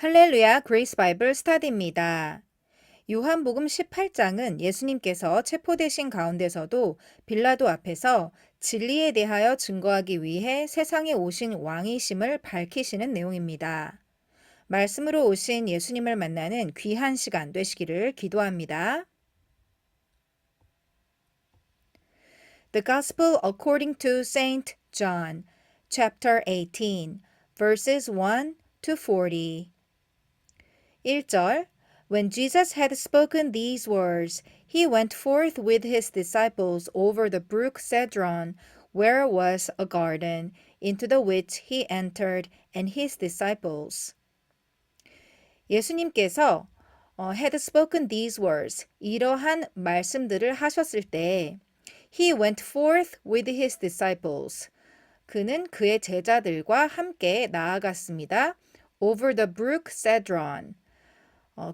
할렐루야 그레이스 바이블 스타디입니다. 요한복음 18장은 예수님께서 체포되신 가운데서도 빌라도 앞에서 진리에 대하여 증거하기 위해 세상에 오신 왕이심을 밝히시는 내용입니다. 말씀으로 오신 예수님을 만나는 귀한 시간 되시기를 기도합니다. The Gospel according to Saint John, chapter 18, verses 1 to 40. 1절 When Jesus had spoken these words, he went forth with his disciples over the brook Cedron, where was a garden, into the which he entered, and his disciples. 예수님께서 had spoken these words, 이러한 말씀들을 하셨을 때 he went forth with his disciples. 그는 그의 제자들과 함께 나아갔습니다. over the brook Cedron.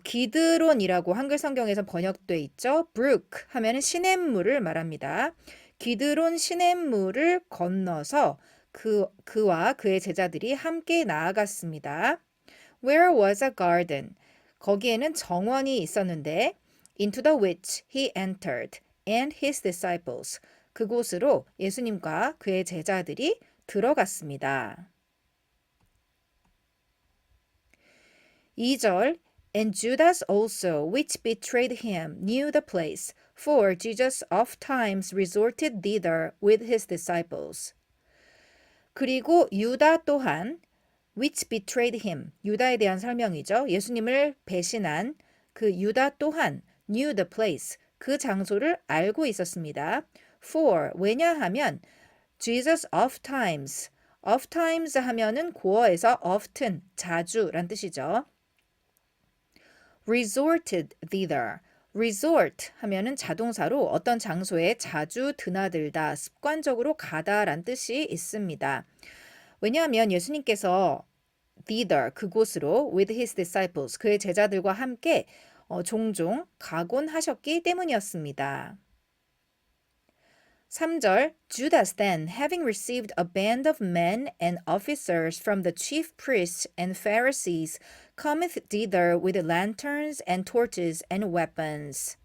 기드론이라고 한글 성경에서 번역돼 있죠. brook 하면은 시냇물을 말합니다. 기드론 시냇물을 건너서 그와 그의 제자들이 함께 나아갔습니다. Where was a garden? 거기에는 정원이 있었는데 into the which he entered and his disciples. 그곳으로 예수님과 그의 제자들이 들어갔습니다. 2절 And Judas also, which betrayed him, knew the place, for Jesus ofttimes resorted thither with his disciples. 그리고 유다 또한, which betrayed him, 유다에 대한 설명이죠. 예수님을 배신한 그 유다 또한 knew the place, 그 장소를 알고 있었습니다. For, 왜냐하면 Jesus ofttimes, ofttimes 하면은 고어에서 often, 자주란 뜻이죠. resorted thither. resort 하면은 자동사로 어떤 장소에 자주 드나들다, 습관적으로 가다란 뜻이 있습니다. 왜냐하면 예수님께서 thither, 그곳으로 with his disciples, 그의 제자들과 함께 종종 가곤 하셨기 때문이었습니다. 3절 Judas then, having received a band of men and officers from the chief priests and Pharisees, cometh thither with lanterns and torches and weapons.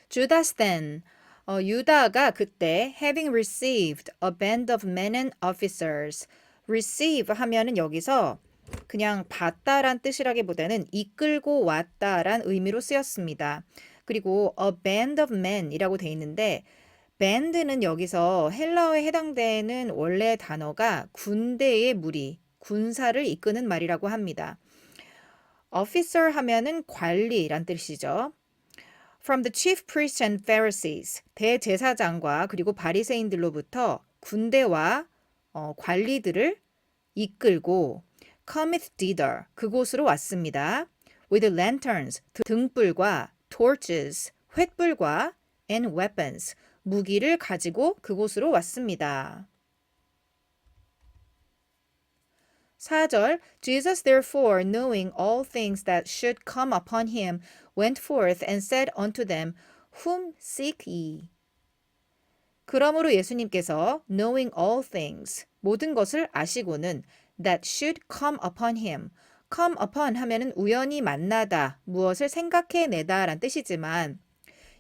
Judas then, 유다가 그때 having received a band of men and officers, receive 하면은 여기서 그냥 받다란 뜻이라기보다는 이끌고 왔다란 의미로 쓰였습니다. 그리고 a band of men이라고 돼 있는데 band는 여기서 헬라어에 해당되는 원래 단어가 군대의 무리, 군사를 이끄는 말이라고 합니다. officer 하면은 관리란 뜻이죠. From the chief priests and Pharisees, 대제사장과 그리고 바리새인들로부터 군대와 관리들을 이끌고 cometh thither, 그곳으로 왔습니다. with lanterns, 등불과 torches, 횃불과 and weapons, 무기를 가지고 그곳으로 왔습니다. 4절 Jesus therefore knowing all things that should come upon him went forth and said unto them Whom seek ye? 그러므로 예수님께서 knowing all things 모든 것을 아시고는 that should come upon him come upon 하면은 우연히 만나다 무엇을 생각해내다 란 뜻이지만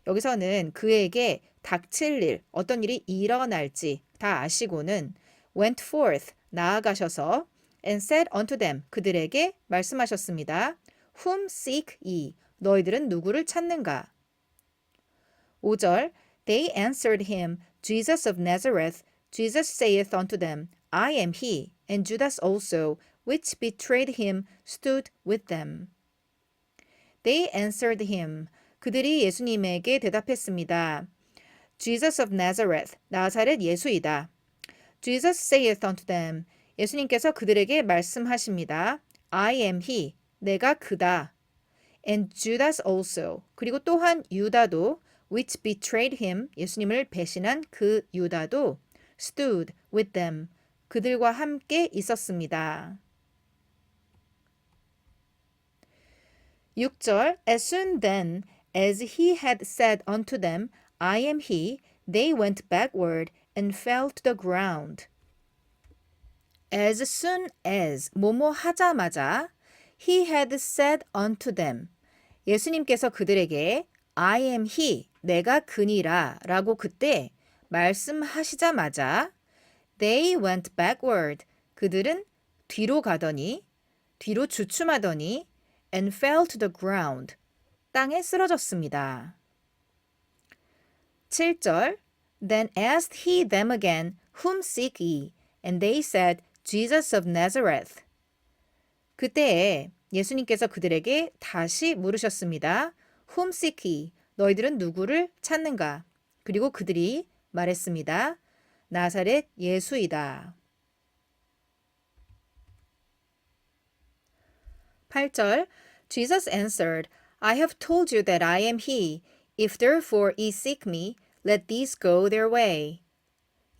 여기서는 그에게 닥칠 일, 어떤 일이 일어날지 다 아시고는 went forth, 나아가셔서 and said unto them, 그들에게 말씀하셨습니다. Whom seek ye? 너희들은 누구를 찾는가? 5절 They answered him, Jesus of Nazareth. Jesus saith unto them, I am he. And Judas also, which betrayed him, stood with them. They answered him. 그들이 예수님에게 대답했습니다. Jesus of Nazareth, 나사렛 예수이다. Jesus saith unto them, 예수님께서 그들에게 말씀하십니다. I am he, 내가 그다. And Judas also, 그리고 또한 유다도, which betrayed him, 예수님을 배신한 그 유다도, stood with them, 그들과 함께 있었습니다. 6절 As soon then as he had said unto them, I am he, they went backward and fell to the ground. As soon as 뭐뭐 하자마자 He had said unto them. 예수님께서 그들에게 I am he, 내가 그니라 라고 그때 말씀하시자마자 They went backward. 그들은 뒤로 가더니, 뒤로 주춤하더니 and fell to the ground. 땅에 쓰러졌습니다. 7절 Then asked he them again, Whom seek ye? And they said, Jesus of Nazareth. 그때에 예수님께서 그들에게 다시 물으셨습니다. Whom seek ye? 너희들은 누구를 찾는가? 그리고 그들이 말했습니다. 나사렛 예수이다. 8절 Jesus answered, I have told you that I am he. If therefore ye seek me, let these go their way.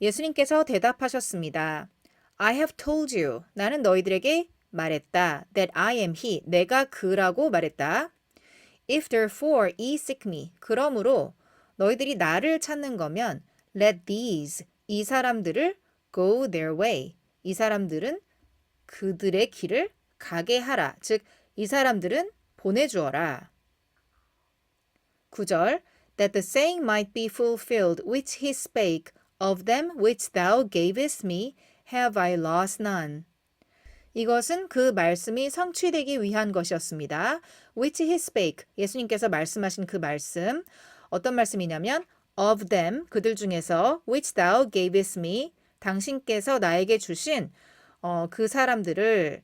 예수님께서 대답하셨습니다. I have told you. 나는 너희들에게 말했다. That I am he. 내가 그라고 말했다. If therefore ye seek me. 그러므로 너희들이 나를 찾는 거면 let these. 이 사람들을 go their way. 이 사람들은 그들의 길을 가게 하라. 즉, 이 사람들은 보내주어라. 9절 That the saying might be fulfilled which he spake, of them which thou gavest me, have I lost none. 이것은 그 말씀이 성취되기 위한 것이었습니다. Which he spake, 예수님께서 말씀하신 그 말씀, 어떤 말씀이냐면 of them, 그들 중에서 which thou gavest me, 당신께서 나에게 주신 그 사람들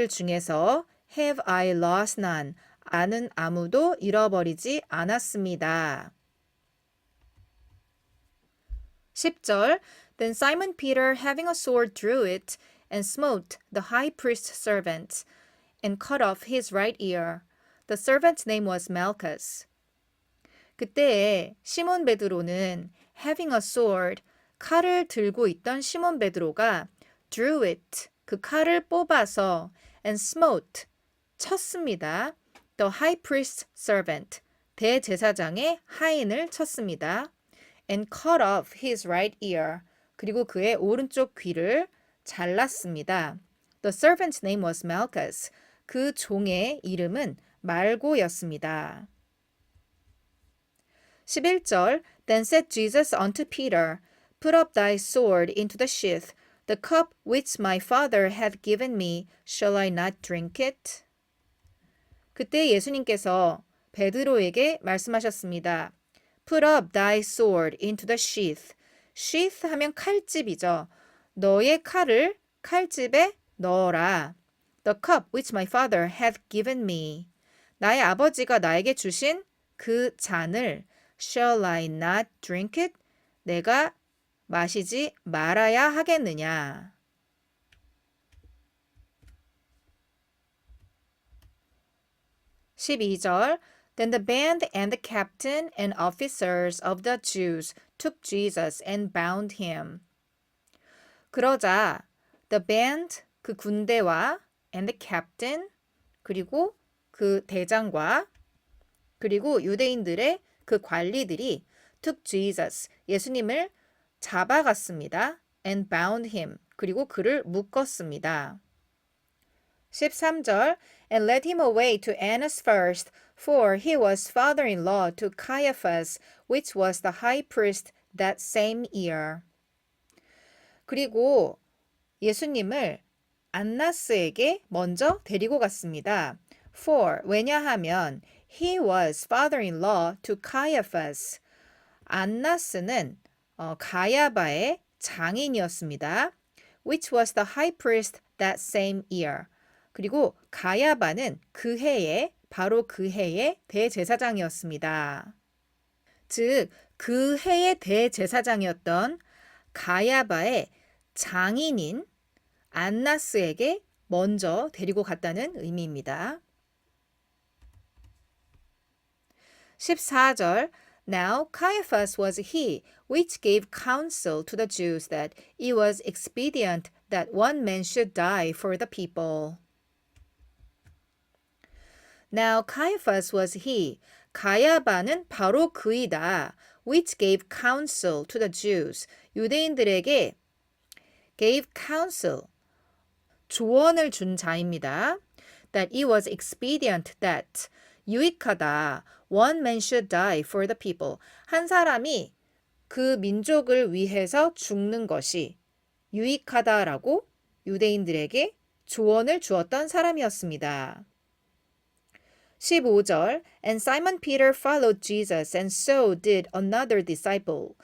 중에서 have I lost none, 나는 아무도 잃어버리지 않았습니다. 10절 Then Simon Peter, having a sword, drew it and smote the high priest's servant and cut off his right ear. The servant's name was Malchus. 그때에 시몬 베드로는 having a sword, 칼을 들고 있던 시몬 베드로가 drew it, 그 칼을 뽑아서 and smote, 쳤습니다. The high priest's servant, 대제사장의 하인을 쳤습니다. And cut off his right ear, 그리고 그의 오른쪽 귀를 잘랐습니다. The servant's name was Malchus. 그 종의 이름은 말고였습니다. 11절 Then said Jesus unto Peter, Put up thy sword into the sheath. The cup which my Father hath given me, shall I not drink it? 그때 예수님께서 베드로에게 말씀하셨습니다. Put up thy sword into the sheath. sheath 하면 칼집이죠. 너의 칼을 칼집에 넣어라. The cup which my Father hath given me. 나의 아버지가 나에게 주신 그 잔을 shall I not drink it? 내가 마시지 말아야 하겠느냐. 12절 Then the band and the captain and officers of the Jews took Jesus and bound him. 그러자 the band, 그 군대와 and the captain, 그리고 그 대장과 그리고 유대인들의 그 관리들이 took Jesus, 예수님을 잡아갔습니다. and bound him, 그리고 그를 묶었습니다. 13절 And led him away to Annas first, for he was father-in-law to Caiaphas, which was the high priest that same year. 그리고 예수님을 안나스에게 먼저 데리고 갔습니다. For, 왜냐하면 he was father-in-law to Caiaphas. 안나스는 가야바의 장인이었습니다. Which was the high priest that same year. 그리고 가야바는 그 해에 바로 그 해의 대제사장이었습니다. 즉, 그 해의 대제사장이었던 가야바의 장인인 안나스에게 먼저 데리고 갔다는 의미입니다. 14절 Now Caiaphas was he which gave counsel to the Jews that it was expedient that one man should die for the people. Now Caiaphas was he. 가야바는 바로 그이다. Which gave counsel to the Jews. 유대인들에게 gave counsel. 조언을 준 자입니다. that it was expedient that 유익하다. One man should die for the people. 한 사람이 그 민족을 위해서 죽는 것이 유익하다라고 유대인들에게 조언을 주었던 사람이었습니다. 15절 And Simon Peter followed Jesus, and so did another disciple.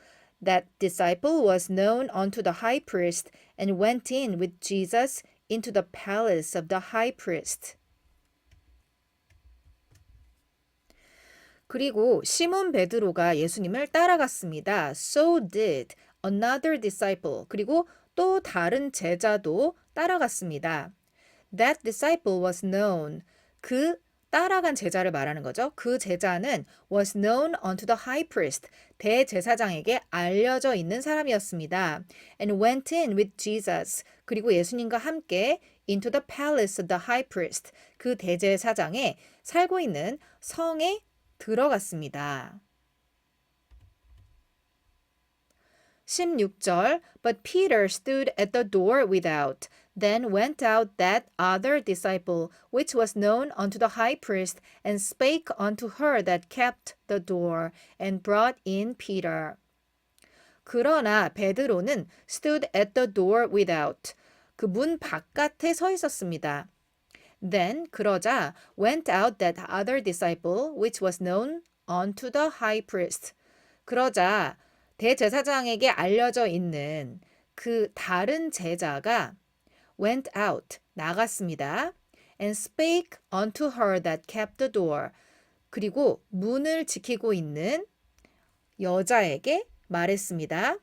That disciple was known unto the high priest, and went in with Jesus into the palace of the high priest. 그리고 시몬 베드로가 예수님을 따라갔습니다. So did another disciple. 그리고 또 다른 제자도 따라갔습니다. That disciple was known. 그 따라간 제자를 말하는 거죠. 그 제자는 was known unto the high priest. 대제사장에게 알려져 있는 사람이었습니다. And went in with Jesus. 그리고 예수님과 함께 into the palace of the high priest. 그 대제사장에 살고 있는 성에 들어갔습니다. 16절 But Peter stood at the door without. Then went out that other disciple, which was known unto the high priest, and spake unto her that kept the door, and brought in Peter. 그러나 베드로는 stood at the door without. 그 문 바깥에 서 있었습니다. Then 그러자 went out that other disciple, which was known unto the high priest. 그러자 대제사장에게 알려져 있는 그 다른 제자가 went out, 나갔습니다. And spake unto her that kept the door. 그리고 문을 지키고 있는 여자에게 말했습니다.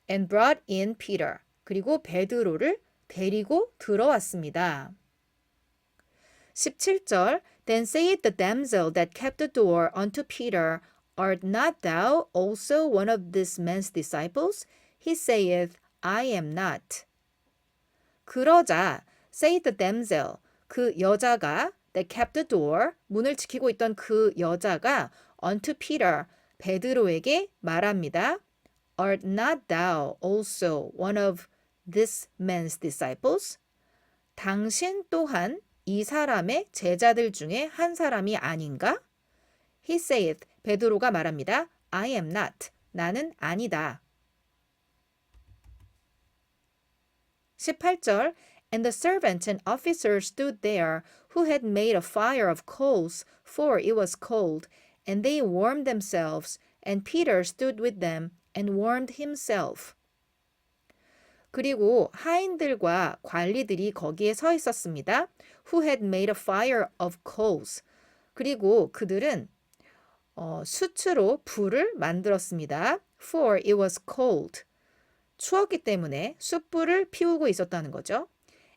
And brought in Peter. 그리고 베드로를 데리고 들어왔습니다. 17절 Then saith the damsel that kept the door unto Peter, Art not thou also one of this man's disciples? He saith, I am not. 그러자 saith the damsel, 그 여자가 that kept the door, 문을 지키고 있던 그 여자가 unto Peter, 베드로에게 말합니다. Art not thou also one of this man's disciples? 당신 또한 이 사람의 제자들 중에 한 사람이 아닌가? He saith, 베드로가 말합니다. I am not. 나는 아니다. 18절 And the servant and officer stood there, who had made a fire of coals, for it was cold, and they warmed themselves, and Peter stood with them and warmed himself. 그리고 하인들과 관리들이 거기에 서 있었습니다. Who had made a fire of coals. 그리고 그들은 수추로 불을 만들었습니다. For it was cold. 추웠기 때문에 숯불을 피우고 있었다는 거죠.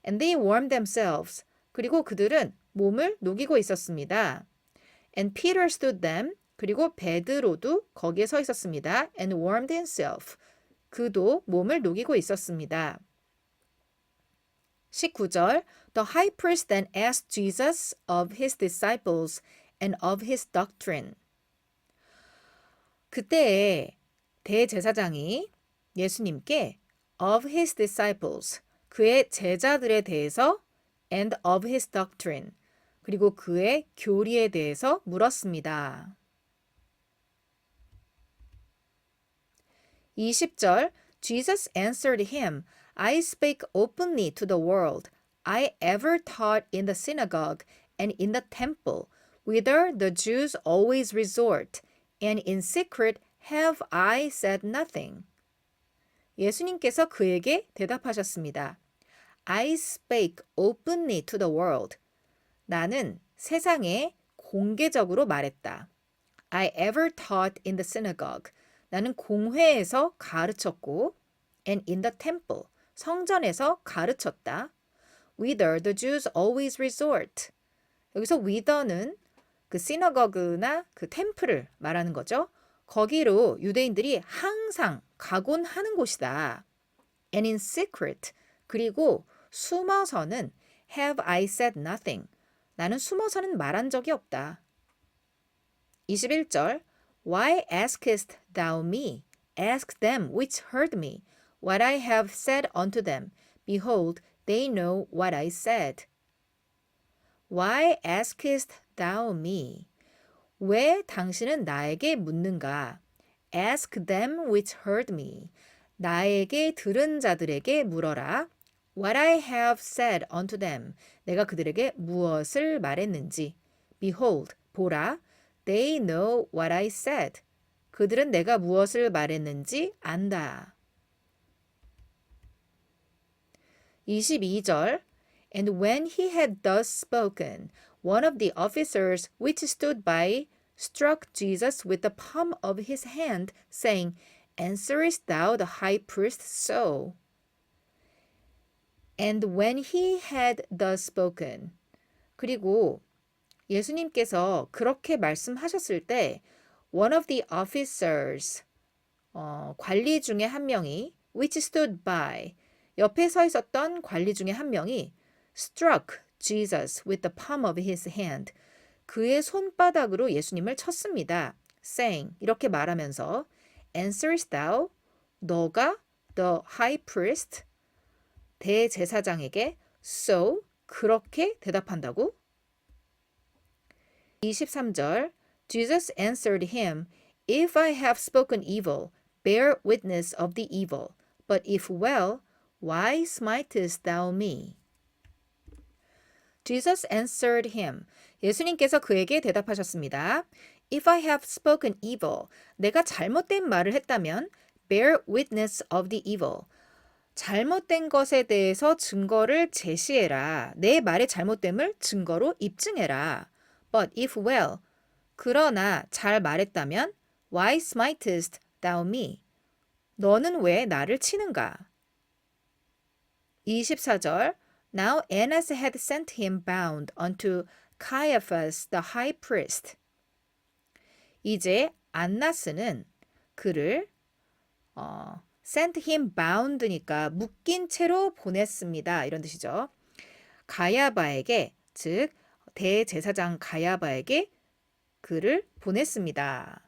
And they warmed themselves. 그리고 그들은 몸을 녹이고 있었습니다. And Peter stood them. 그리고 베드로도 거기에 서 있었습니다. And warmed himself. 그도 몸을 녹이고 있었습니다. 19절 The high priest then asked Jesus of his disciples and of his doctrine. 그때에 대제사장이 예수님께 of his disciples, 그의 제자들에 대해서 and of his doctrine, 그리고 그의 교리에 대해서 물었습니다. 20절 Jesus answered him, I spake openly to the world. I ever taught in the synagogue and in the temple, whither the Jews always resort, and in secret have I said nothing. 예수님께서 그에게 대답하셨습니다. I spake openly to the world. 나는 세상에 공개적으로 말했다. I ever taught in the synagogue. 나는 공회에서 가르쳤고 and in the temple. 성전에서 가르쳤다. Whither the Jews always resort. 여기서 whither는 그 시너거그나 그 템플을 말하는 거죠. 거기로 유대인들이 항상 가곤 하는 곳이다. And in secret. 그리고 숨어서는 have I said nothing. 나는 숨어서는 말한 적이 없다. 21절 Why askest thou me? Ask them which heard me, what I have said unto them. Behold, they know what I said. Why askest thou me? 왜 당신은 나에게 묻는가? Ask them which heard me. 나에게 들은 자들에게 물어라. What I have said unto them. 내가 그들에게 무엇을 말했는지. Behold, 보라. They know what I said. 그들은 내가 무엇을 말했는지 안다. 22절 And when he had thus spoken, one of the officers which stood by struck Jesus with the palm of his hand, saying, Answerest thou the high priest so? And when he had thus spoken. 그리고 예수님께서 그렇게 말씀하셨을 때 one of the officers 관리 중에 한 명이 which stood by 옆에 서 있었던 관리 중에 한 명이 struck Jesus with the palm of his hand 그의 손바닥으로 예수님을 쳤습니다. saying 이렇게 말하면서 answerest thou 너가 the high priest 대제사장에게 so 그렇게 대답한다고? 23절 Jesus answered him, If I have spoken evil, bear witness of the evil. But if well, why smitest thou me? Jesus answered him. 예수님께서 그에게 대답하셨습니다. If I have spoken evil, 내가 잘못된 말을 했다면, bear witness of the evil. 잘못된 것에 대해서 증거를 제시해라. 내 말의 잘못됨을 증거로 입증해라. But if well, 그러나 잘 말했다면 Why smitest thou me? 너는 왜 나를 치는가? 24절 Now Annas had sent him bound unto Caiaphas the high priest. 이제 안나스는 그를 sent him bound니까 묶인 채로 보냈습니다. 이런 뜻이죠. 가야바에게 즉 대제사장 가야바에게 그를 보냈습니다.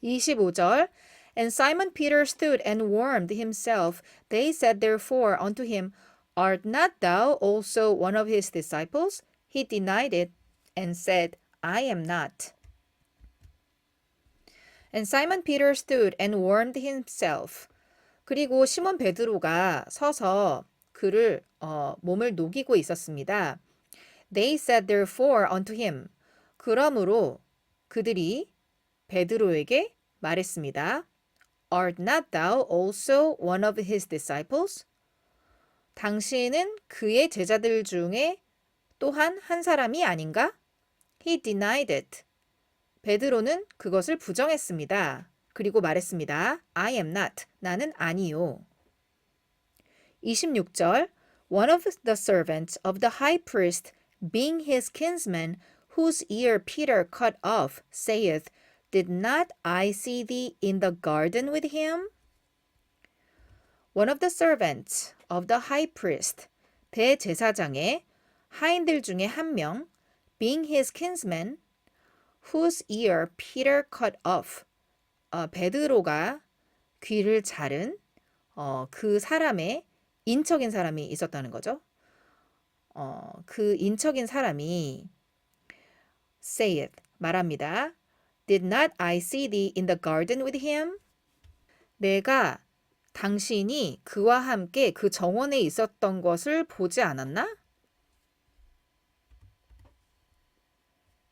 25절 And Simon Peter stood and warmed himself. They said therefore unto him, Art not thou also one of his disciples? He denied it and said, I am not. And Simon Peter stood and warmed himself. 그리고 시몬 베드로가 서서 그를 몸을 녹이고 있었습니다. They said therefore unto him. 그러므로 그들이 베드로에게 말했습니다. Art not thou also one of his disciples? 당신은 그의 제자들 중에 또한 한 사람이 아닌가? He denied it. 베드로는 그것을 부정했습니다. 그리고 말했습니다. I am not. 나는 아니요. 26절 One of the servants of the high priest, being his kinsman, whose ear Peter cut off, saith, Did not I see thee in the garden with him? One of the servants of the high priest, 대제사장의 하인들 중에 한 명, being his kinsman, whose ear Peter cut off. 베드로가 귀를 자른 그 사람의 인척인 사람이 있었다는 거죠. 그 인척인 사람이 saith 말합니다. Did not I see thee in the garden with him? 내가 당신이 그와 함께 그 정원에 있었던 것을 보지 않았나?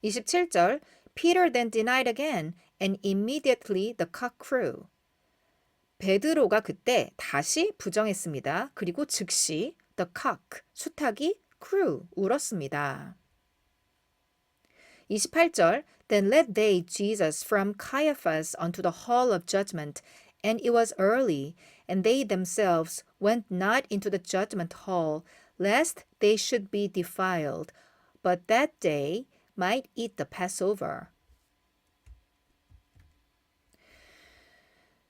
27절 Peter then denied again and immediately the cock crew. 베드로가 그때 다시 부정했습니다. 그리고 즉시 the cock, 수탉이 crew, 울었습니다. 28절 Then led they Jesus from Caiaphas unto the hall of judgment, and it was early, and they themselves went not into the judgment hall, lest they should be defiled, but that they might eat the Passover.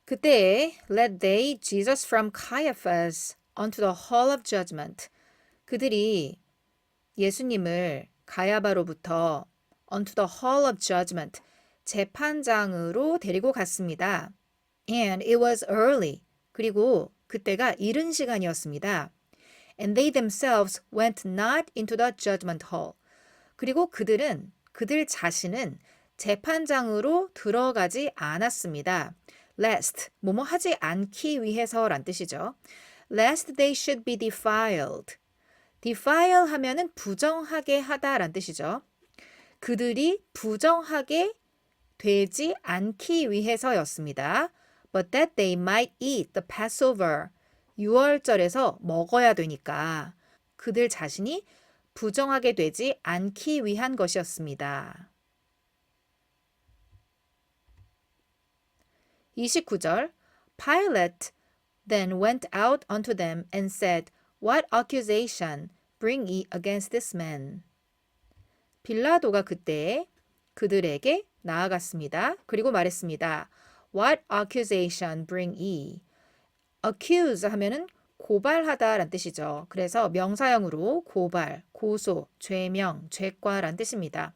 그때 led they Jesus from Caiaphas unto the hall of judgment. 그들이 예수님을 가야바로부터 unto the hall of judgment, 재판장으로 데리고 갔습니다. And it was early. 그리고 그때가 이른 시간이었습니다. And they themselves went not into the judgment hall. 그리고 그들 자신은 재판장으로 들어가지 않았습니다. lest, 뭐뭐 하지 않기 위해서란 뜻이죠. lest they should be defiled. defile 하면은 부정하게 하다란 뜻이죠. 그들이 부정하게 되지 않기 위해서였습니다. But that they might eat the Passover. 6월절에서 먹어야 되니까 그들 자신이 부정하게 되지 않기 위한 것이었습니다. 29절 Pilate then went out unto them and said, What accusation bring ye against this man? 빌라도가 그때 그들에게 나아갔습니다. 그리고 말했습니다. What accusation bring ye? accuse 하면은 고발하다란 뜻이죠. 그래서 명사형으로 고발, 고소, 죄명, 죄과란 뜻입니다.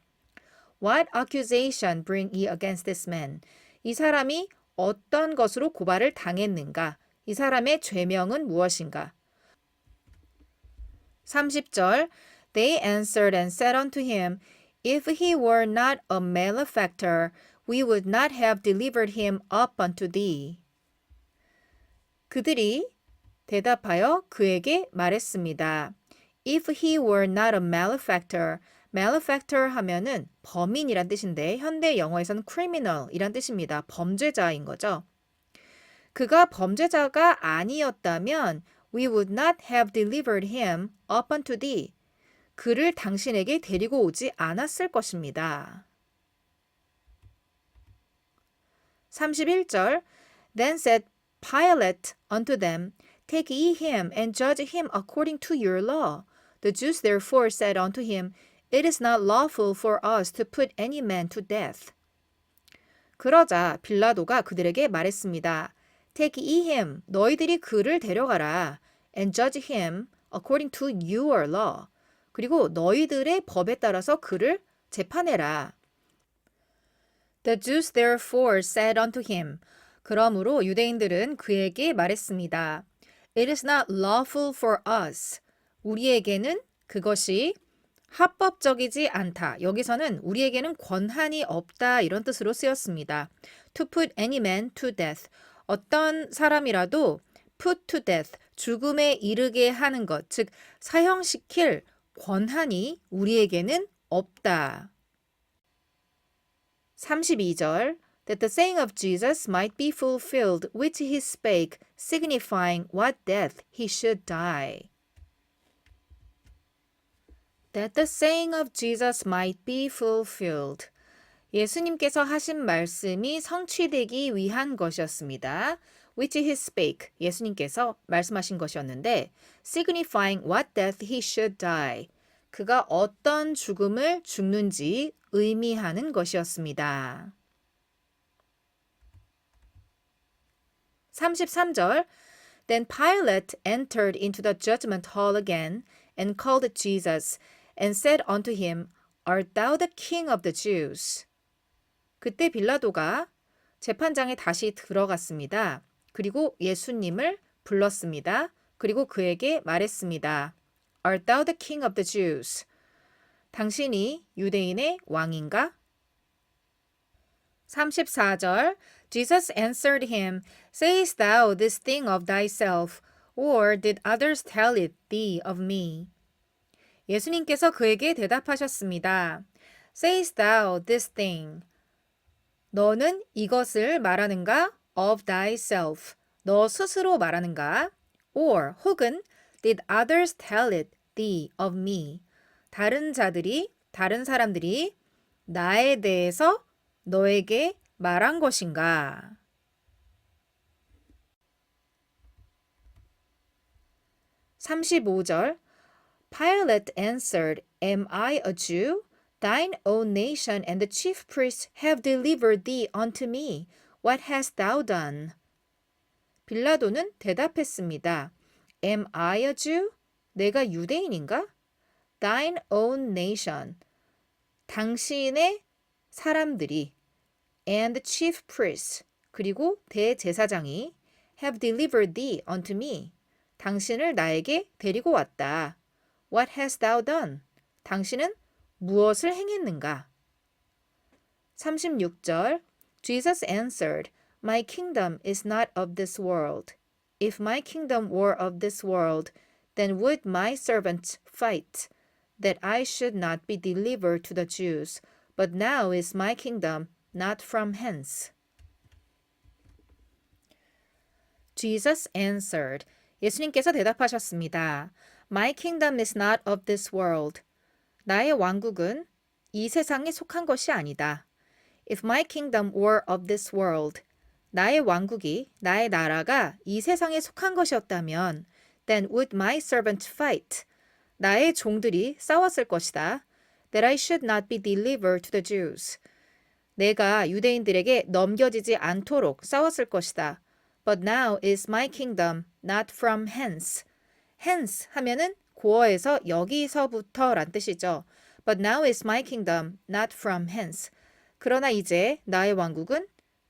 What accusation bring ye against this man? 이 사람이 어떤 것으로 고발을 당했는가? 이 사람의 죄명은 무엇인가? 30절 They answered and said unto him, If he were not a malefactor, we would not have delivered him up unto thee. 그들이 대답하여 그에게 말했습니다. If he were not a malefactor, malefactor 하면은 범인이란 뜻인데 현대 영어에서는 criminal이란 뜻입니다. 범죄자인 거죠. 그가 범죄자가 아니었다면 we would not have delivered him up unto thee. 그를 당신에게 데리고 오지 않았을 것입니다. 31절 Then said Pilate unto them, Take ye him and judge him according to your law. The Jews therefore said unto him, It is not lawful for us to put any man to death. 그러자 빌라도가 그들에게 말했습니다. Take ye him, 너희들이 그를 데려가라. And judge him according to your law. 그리고 너희들의 법에 따라서 그를 재판해라. The Jews therefore said unto him. 그러므로 유대인들은 그에게 말했습니다. It is not lawful for us. 우리에게는 그것이 합법적이지 않다. 여기서는 우리에게는 권한이 없다 이런 뜻으로 쓰였습니다. To put any man to death. 어떤 사람이라도 put to death, 죽음에 이르게 하는 것, 즉 사형시킬 권한이 우리에게는 없다. 32절 That the saying of Jesus might be fulfilled which he spake, signifying what death he should die. That the saying of Jesus might be fulfilled. 예수님께서 하신 말씀이 성취되기 위한 것이었습니다. Which he spake. 예수님께서 말씀하신 것이었는데 signifying what death he should die. 그가 어떤 죽음을 죽는지 의미하는 것이었습니다. 33절 Then Pilate entered into the judgment hall again and called Jesus and said unto him, Art thou the king of the Jews? 그때 빌라도가 재판장에 다시 들어갔습니다. 그리고 예수님을 불렀습니다. 그리고 그에게 말했습니다. Art thou the king of the Jews? 당신이 유대인의 왕인가? 34절 Jesus answered him, Sayest thou this thing of thyself, or did others tell it thee of me? 예수님께서 그에게 대답하셨습니다. Sayest thou this thing? 너는 이것을 말하는가? Of thyself. 너 스스로 말하는가? Or 혹은 did others tell it thee of me? 다른 사람들이 나에 대해서 너에게 말한 것인가? 35절 Pilate answered, Am I a Jew? Thine own nation and the chief priests have delivered thee unto me. What hast thou done? 빌라도는 대답했습니다. Am I a Jew? 내가 유대인인가? Thine own nation. 당신의 사람들이 and the chief priests. 그리고 대제사장이 have delivered thee unto me. 당신을 나에게 데리고 왔다. What hast thou done? 당신은 무엇을 행했는가? 36절 Jesus answered, My kingdom is not of this world. If my kingdom were of this world, then would my servants fight, that I should not be delivered to the Jews. But now is my kingdom not from hence. Jesus answered, 예수님께서 대답하셨습니다. My kingdom is not of this world. 나의 왕국은 이 세상에 속한 것이 아니다. If my kingdom were of this world, 나의 왕국이, 나의 나라가 이 세상에 속한 것이었다면, then would my servant fight, 나의 종들이 싸웠을 것이다. That I should not be delivered to the Jews. 내가 유대인들에게 넘겨지지 않도록 싸웠을 것이다. But now is my kingdom not from hence. hence 하면은 고어에서 여기서부터란 뜻이죠. But now is my kingdom not from hence. 그러나 이제 나의 왕국은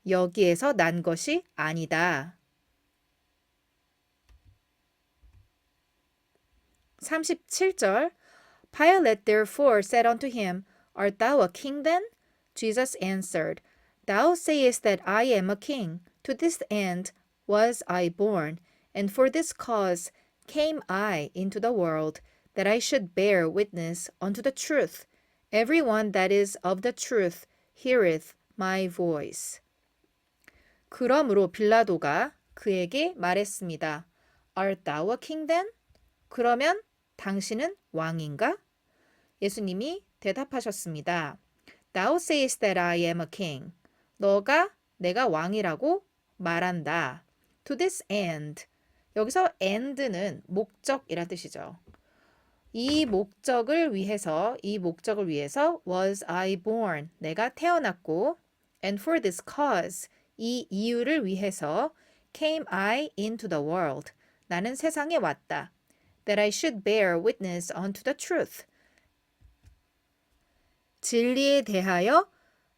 여기에서 난 것이 아니다. 37절 Pilate therefore said unto him, Art thou a king then? Jesus answered, Thou sayest that I am a king. To this end was I born, and for this cause came I into the world, that I should bear witness unto the truth. Every one that is of the truth heareth my voice. 그러므로 빌라도가 그에게 말했습니다. Art thou a king then? 그러면 당신은 왕인가? 예수님이 대답하셨습니다. Thou sayest that I am a king. 너가 내가 왕이라고 말한다. To this end. 여기서 end는 목적이란 뜻이죠. 이 목적을 위해서 was I born. 내가 태어났고 and for this cause. 이 이유를 위해서 came I into the world. 나는 세상에 왔다. That I should bear witness unto the truth. 진리에 대하여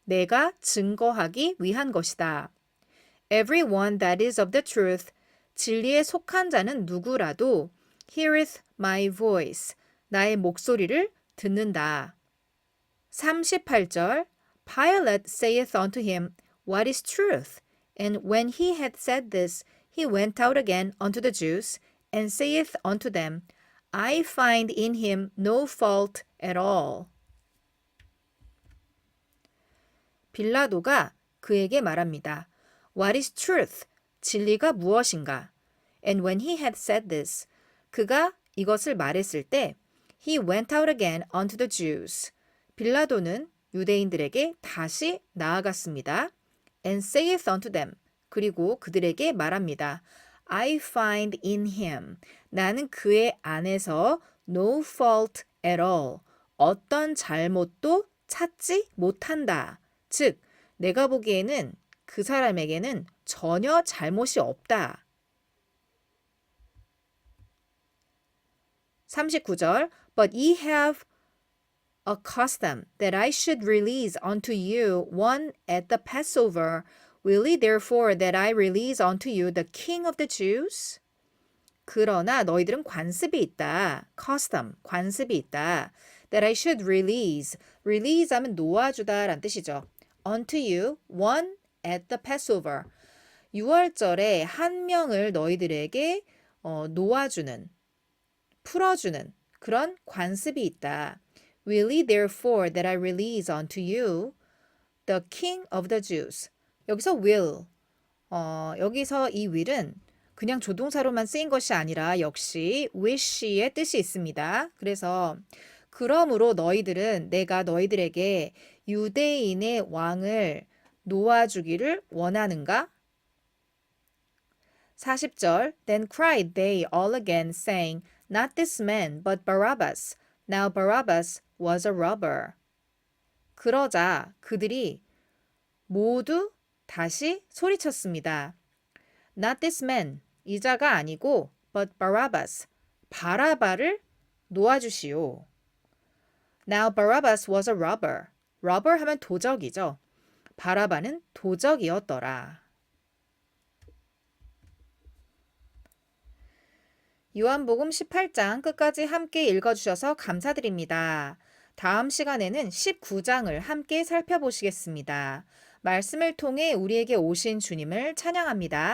내가 증거하기 위한 것이다. Everyone that is of the truth, 진리에 속한 자는 누구라도 heareth my voice, 나의 목소리를 듣는다. 38절 Pilate saith unto him, What is truth? And when he had said this, he went out again unto the Jews, and saith unto them, I find in him no fault at all. 빌라도가 그에게 말합니다. What is truth? 진리가 무엇인가? And when he had said this, 그가 이것을 말했을 때, he went out again unto the Jews. 빌라도는 유대인들에게 다시 나아갔습니다. And saith unto them. 그리고 그들에게 말합니다. I find in him. 나는 그의 안에서 no fault at all. 어떤 잘못도 찾지 못한다. 즉, 내가 보기에는 그 사람에게는 전혀 잘못이 없다. 39절 But ye have a custom that I should release unto you one at the Passover. Will ye therefore that I release unto you the King of the Jews? 그러나 너희들은 관습이 있다. custom, 관습이 있다. That I should release. release 하면 놓아주다 라는 뜻이죠. unto you one at the Passover. 6월절에 한 명을 너희들에게 놓아주는, 풀어주는 그런 관습이 있다. Will ye therefore that I release unto you the King of the Jews. 여기서 will, 여기서 이 will은 그냥 조동사로만 쓰인 것이 아니라 역시 wish의 뜻이 있습니다. 그래서 그러므로 너희들은 내가 너희들에게 유대인의 왕을 놓아주기를 원하는가? 40절 Then cried they all again, saying, Not this man, but Barabbas. Now Barabbas was a robber. 그러자 그들이 모두 다시 소리쳤습니다. Not this man, 이 자가 아니고, but Barabbas, 바라바를 놓아주시오. Now Barabbas was a robber. robber 하면 도적이죠. 바라바는 도적이었더라. 요한복음 18장 끝까지 함께 읽어주셔서 감사드립니다. 다음 시간에는 19장을 함께 살펴보시겠습니다. 말씀을 통해 우리에게 오신 주님을 찬양합니다.